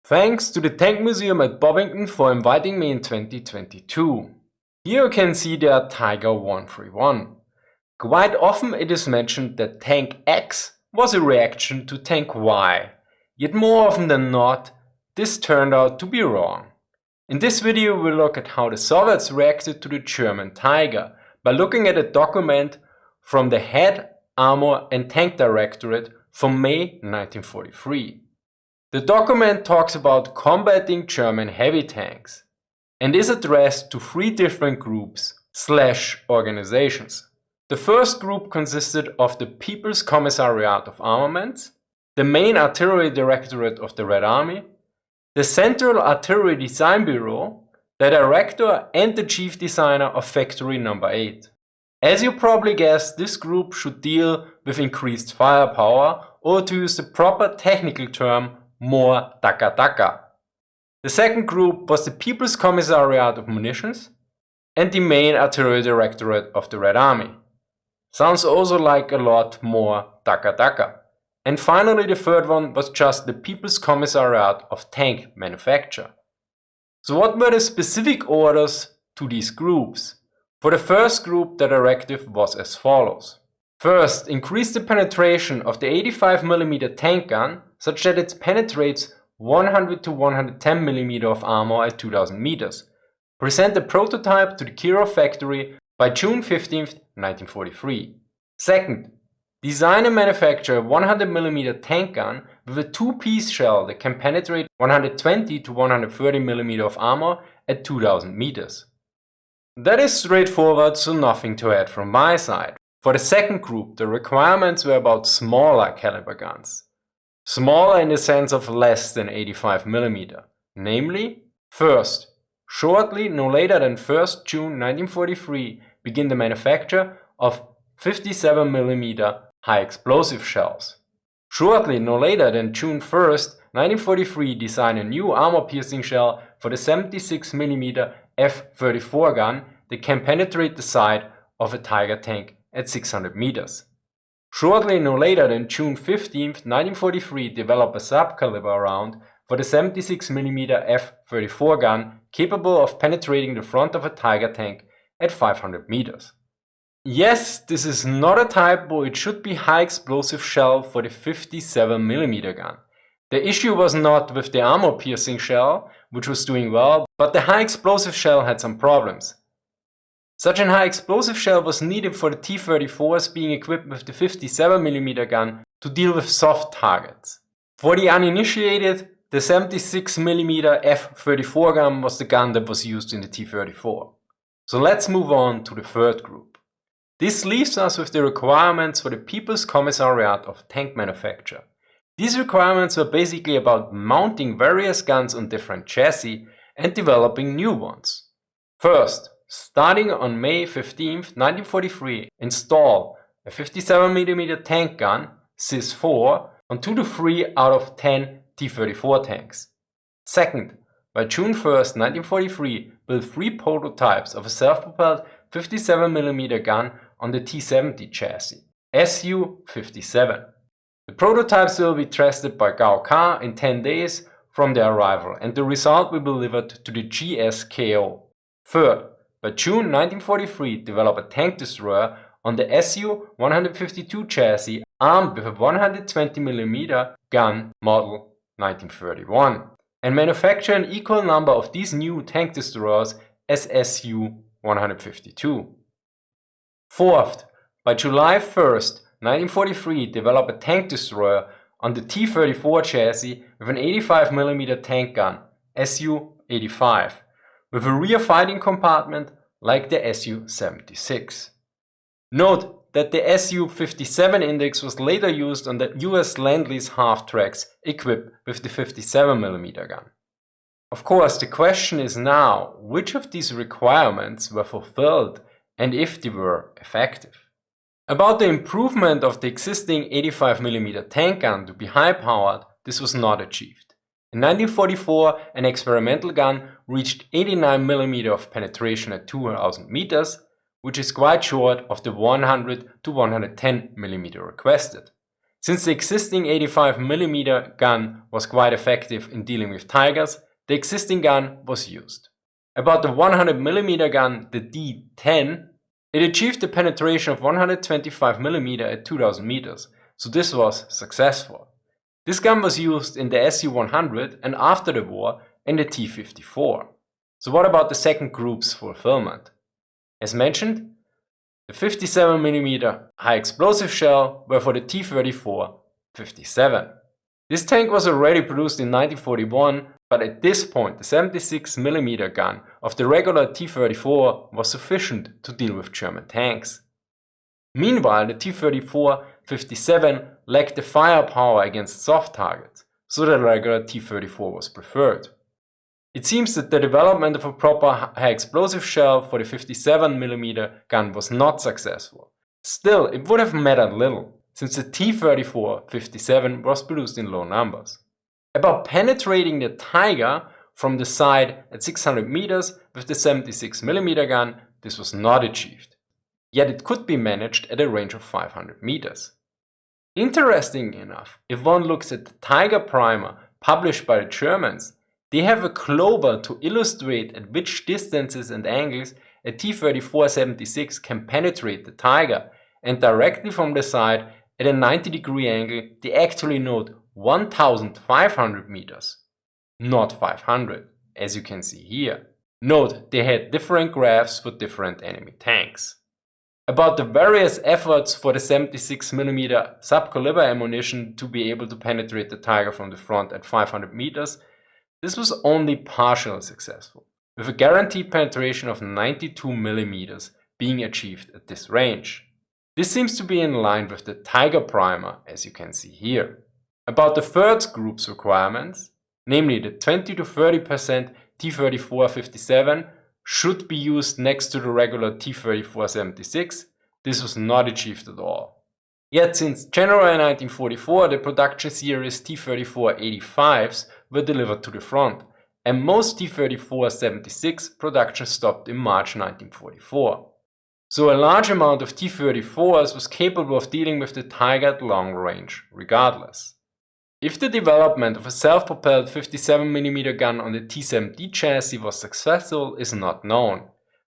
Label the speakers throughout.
Speaker 1: Thanks to the Tank Museum at Bovington for inviting me in 2022. Here you can see their Tiger 131. Quite often it is mentioned that Tank X was a reaction to Tank Y, yet more often than not, this turned out to be wrong. In this video we'll look at how the Soviets reacted to the German Tiger by looking at a document from the Head, Armour and Tank Directorate from May 1943. The document talks about combating German heavy tanks and is addressed to three different groups/organizations. The first group consisted of the People's Commissariat of Armaments, the main artillery directorate of the Red Army, the Central Artillery Design Bureau, the director and the chief designer of Factory No. 8. As you probably guessed, this group should deal with increased firepower, or to use the proper technical term, more taka-taka. The second group was the People's Commissariat of Munitions and the main artillery directorate of the Red Army. Sounds also like a lot more taka-taka. And finally the third one was just the People's Commissariat of Tank Manufacture. So what were the specific orders to these groups? For the first group, the directive was as follows. First, increase the penetration of the 85mm tank gun such that it penetrates 100 to 110 mm of armor at 2000 meters. Present the prototype to the Kirov factory by June 15, 1943. Second, design and manufacture a 100mm tank gun with a two-piece shell that can penetrate 120 to 130 mm of armor at 2000 meters. That is straightforward, so nothing to add from my side. For the second group, the requirements were about smaller caliber guns. Smaller in the sense of less than 85mm. Namely, first, shortly, no later than 1st June 1943, begin the manufacture of 57mm high explosive shells. Shortly, no later than June 1st, 1943, design a new armor-piercing shell for the 76mm F-34 gun that can penetrate the side of a Tiger tank at 600 meters. Shortly, no later than June 15, 1943, develop a sub-caliber round for the 76mm F-34 gun capable of penetrating the front of a Tiger tank at 500 meters. Yes, this is not a typo, it should be high explosive shell for the 57mm gun. The issue was not with the armor-piercing shell, which was doing well, but the high explosive shell had some problems. Such an high explosive shell was needed for the T-34s being equipped with the 57mm gun to deal with soft targets. For the uninitiated, the 76mm F-34 gun was the gun that was used in the T-34. So let's move on to the third group. This leaves us with the requirements for the People's Commissariat of Tank Manufacture. These requirements were basically about mounting various guns on different chassis and developing new ones. First, starting on May 15, 1943, install a 57mm tank gun, SIS-4, on 2 to 3 out of 10 T-34 tanks. Second, by June 1, 1943, build 3 prototypes of a self-propelled 57mm gun on the T-70 chassis, Su-57. The prototypes will be tested by Gaokar in 10 days from their arrival, and the result will be delivered to the GSKO. Third, by June 1943, develop a tank destroyer on the Su-152 chassis armed with a 120mm gun model 1931 and manufacture an equal number of these new tank destroyers as Su-152. Fourth, by July 1st, 1943, develop a tank destroyer on the T-34 chassis with an 85mm tank gun, Su-85, with a rear fighting compartment like the Su-76. Note that the Su-57 index was later used on the US Lend-Lease half-tracks equipped with the 57mm gun. Of course, the question is now, which of these requirements were fulfilled and if they were effective? About the improvement of the existing 85mm tank gun to be high-powered, this was not achieved. In 1944, an experimental gun reached 89mm of penetration at 2000 meters, which is quite short of the 100 to 110mm requested. Since the existing 85mm gun was quite effective in dealing with Tigers, the existing gun was used. About the 100mm gun, the D10, it achieved a penetration of 125mm at 2000 meters, so this was successful. This gun was used in the SU-100 and after the war in the T-54. So what about the second group's fulfillment? As mentioned, the 57mm high explosive shell were for the T-34-57. This tank was already produced in 1941, but at this point the 76mm gun of the regular T-34 was sufficient to deal with German tanks. Meanwhile, the T-34-57 lacked the firepower against soft targets, so the regular T-34 was preferred. It seems that the development of a proper high explosive shell for the 57mm gun was not successful. Still, it would have mattered little, since the T-34-57 was produced in low numbers. About penetrating the Tiger from the side at 600 meters with the 76mm gun, this was not achieved. Yet it could be managed at a range of 500 meters. Interestingly enough, if one looks at the Tiger primer published by the Germans, they have a clover to illustrate at which distances and angles a T-34-76 can penetrate the Tiger, and directly from the side at a 90-degree angle they actually note 1500 meters, not 500, as you can see here. Note, they had different graphs for different enemy tanks. About the various efforts for the 76mm subcaliber ammunition to be able to penetrate the Tiger from the front at 500 meters, this was only partially successful, with a guaranteed penetration of 92mm being achieved at this range. This seems to be in line with the Tiger primer, as you can see here. About the third group's requirements, namely the 20 to 30% T-34-57 should be used next to the regular T-34-76, this was not achieved at all. Yet since January 1944 the production series T-34-85s were delivered to the front, and most T-34-76 production stopped in March 1944. So a large amount of T-34s was capable of dealing with the Tiger at long range, regardless. If the development of a self-propelled 57mm gun on the T-7D chassis was successful is not known,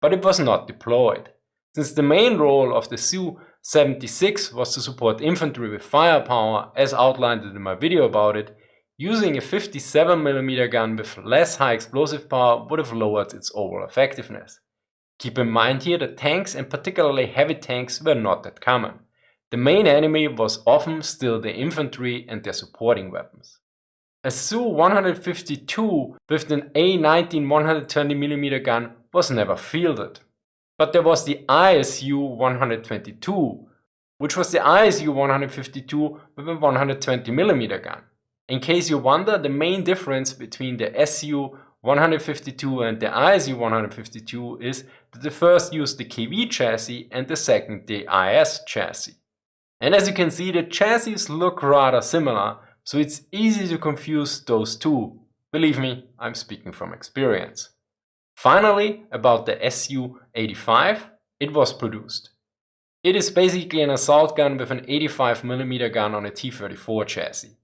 Speaker 1: but it was not deployed. Since the main role of the Su-76 was to support infantry with firepower, as outlined in my video about it, using a 57mm gun with less high explosive power would have lowered its overall effectiveness. Keep in mind here that tanks, and particularly heavy tanks, were not that common. The main enemy was often still the infantry and their supporting weapons. A Su-152 with an A-19 120mm gun was never fielded. But there was the ISU-122, which was the ISU-152 with a 120mm gun. In case you wonder, the main difference between the SU-152 and the ISU-152 is that the first used the KV chassis and the second the IS chassis. And as you can see, the chassis look rather similar, so it's easy to confuse those two. Believe me, I'm speaking from experience. Finally, about the Su-85, it was produced. It is basically an assault gun with an 85mm gun on a T-34 chassis.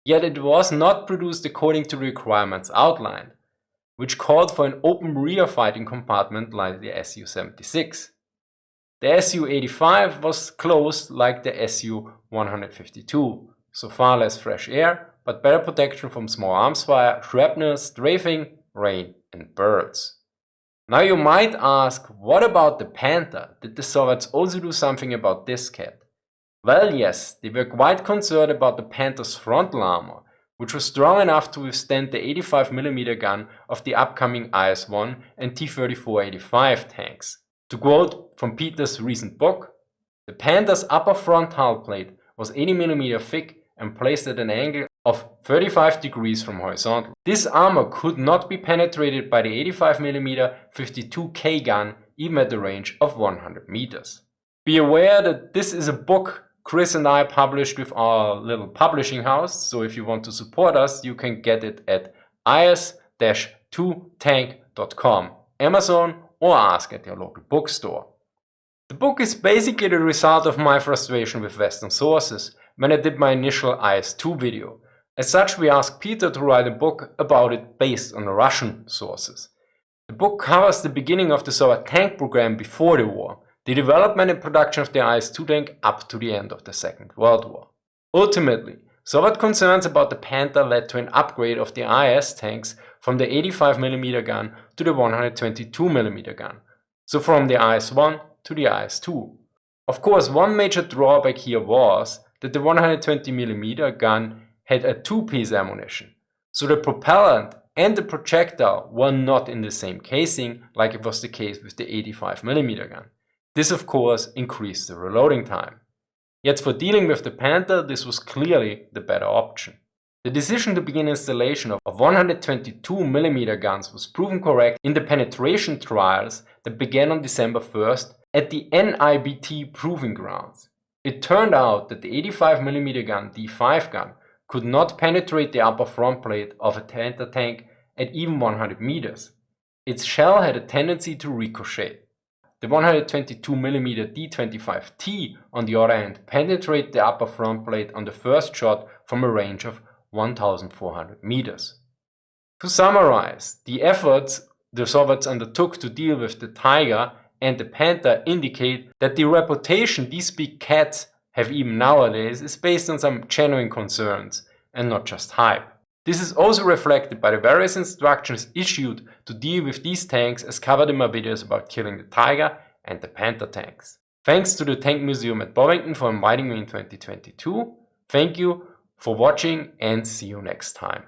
Speaker 1: Yet it was not produced according to the requirements outlined, which called for an open rear fighting compartment like the Su-76. The Su-85 was closed like the Su-152, so far less fresh air, but better protection from small arms fire, shrapnel, strafing, rain and birds. Now you might ask, what about the Panther? Did the Soviets also do something about this cat? Well, yes, they were quite concerned about the Panther's frontal armor, which was strong enough to withstand the 85mm gun of the upcoming IS-1 and T-34-85 tanks. To quote from Peter's recent book, the Panther's upper front hull plate was 80mm thick and placed at an angle of 35 degrees from horizontal. This armor could not be penetrated by the 85mm 52K gun even at the range of 100 meters. Be aware that this is a book Chris and I published with our little publishing house, so if you want to support us, you can get it at is-2tank.com, Amazon, or ask at your local bookstore. The book is basically the result of my frustration with Western sources, when I did my initial IS-2 video. As such, we asked Peter to write a book about it based on Russian sources. The book covers the beginning of the Soviet tank program before the war, the development and production of the IS-2 tank up to the end of the Second World War. Ultimately, Soviet concerns about the Panther led to an upgrade of the IS tanks from the 85mm gun to the 122mm gun, so from the IS-1 to the IS-2. Of course, one major drawback here was that the 120mm gun had a two-piece ammunition, so the propellant and the projectile were not in the same casing like it was the case with the 85mm gun. This of course increased the reloading time. Yet for dealing with the Panther, this was clearly the better option. The decision to begin installation of 122mm guns was proven correct in the penetration trials that began on December 1st at the NIBT proving grounds. It turned out that the 85mm gun D5 gun could not penetrate the upper front plate of a Panther tank at even 100 meters. Its shell had a tendency to ricochet. The 122mm D25T, on the other hand, penetrated the upper front plate on the first shot from a range of 1,400 meters. To summarize, the efforts the Soviets undertook to deal with the Tiger and the Panther indicate that the reputation these big cats have even nowadays is based on some genuine concerns and not just hype. This is also reflected by the various instructions issued to deal with these tanks as covered in my videos about killing the Tiger and the Panther tanks. Thanks to the Tank Museum at Bovington for inviting me in 2022. Thank you for watching and see you next time.